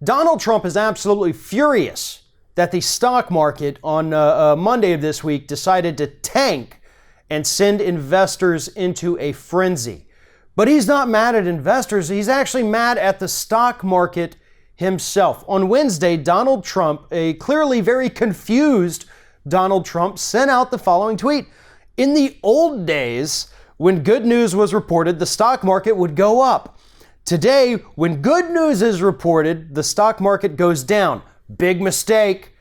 Donald Trump is absolutely furious that the stock market on Monday of this week decided to tank and send investors into a frenzy. But he's not mad at investors. He's actually mad at the stock market himself. On Wednesday, Donald Trump, a clearly very confused Donald Trump, sent out the following tweet. In the old days, when good news was reported, the stock market would go up. Today, when good news is reported, the stock market goes down. Big mistake.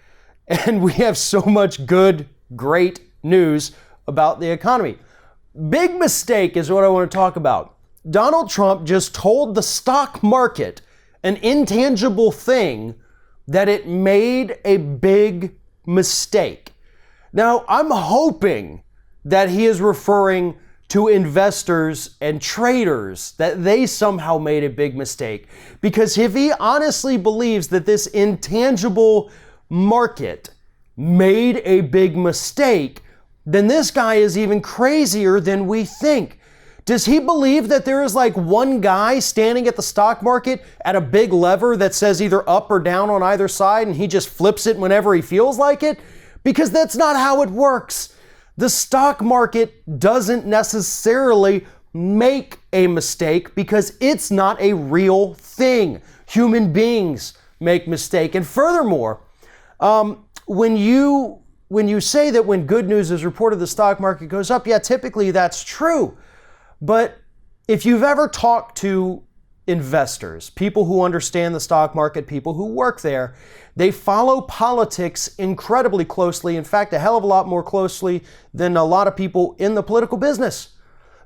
And we have so much good, great news about the economy. Big mistake is what I want to talk about. Donald Trump just told the stock market, an intangible thing, that it made a big mistake. Now, I'm hoping that he is referring to investors and traders, that they somehow made a big mistake. Because if he honestly believes that this intangible market made a big mistake, then this guy is even crazier than we think. Does he believe that there is like one guy standing at the stock market at a big lever that says either up or down on either side and he just flips it whenever he feels like it? Because that's not how it works. The stock market doesn't necessarily make a mistake because it's not a real thing. Human beings make mistakes. And furthermore, when you say that when good news is reported, the stock market goes up, yeah, typically that's true. But if you've ever talked to investors, people who understand the stock market, people who work there, they follow politics incredibly closely. In fact, a hell of a lot more closely than a lot of people in the political business,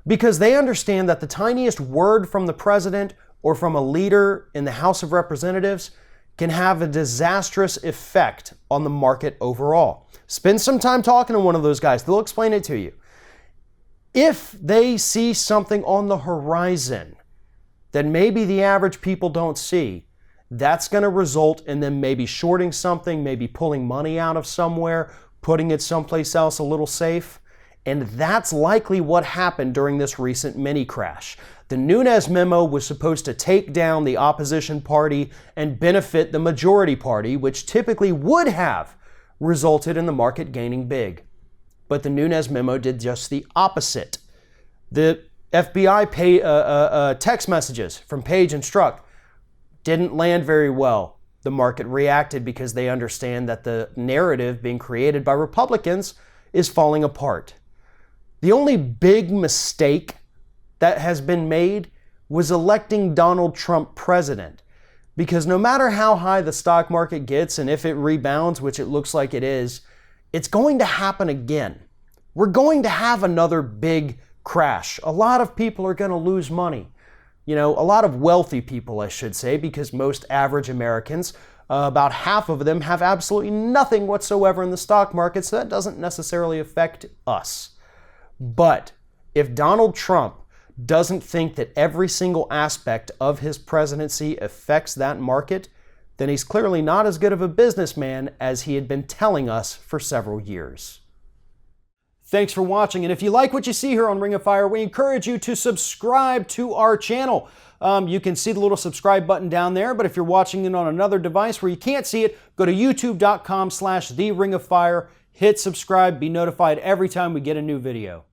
because they understand that the tiniest word from the president or from a leader in the House of Representatives can have a disastrous effect on the market overall. Spend some time talking to one of those guys. They'll explain it to you. If they see something on the horizon that maybe the average people don't see, that's going to result in them maybe shorting something, maybe pulling money out of somewhere, putting it someplace else a little safe. And that's likely what happened during this recent mini crash. The Nunes memo was supposed to take down the opposition party and benefit the majority party, which typically would have resulted in the market gaining big. But the Nunes memo did just the opposite. The FBI text messages from Page and Strzok didn't land very well. The market reacted because they understand that the narrative being created by Republicans is falling apart. The only big mistake that has been made was electing Donald Trump president. Because no matter how high the stock market gets and if it rebounds, which it looks like it is, it's going to happen again. We're going to have another big crash. A lot of people are going to lose money. You know, a lot of wealthy people, I should say, because most average Americans, about half of them have absolutely nothing whatsoever in the stock market, so that doesn't necessarily affect us. But if Donald Trump doesn't think that every single aspect of his presidency affects that market, then he's clearly not as good of a businessman as he had been telling us for several years. Thanks for watching, and if you like what you see here on Ring of Fire, we encourage you to subscribe to our channel. You can see the little subscribe button down there, but if you're watching it on another device where you can't see it, go to youtube.com/TheRingOfFire, hit subscribe, be notified every time we get a new video.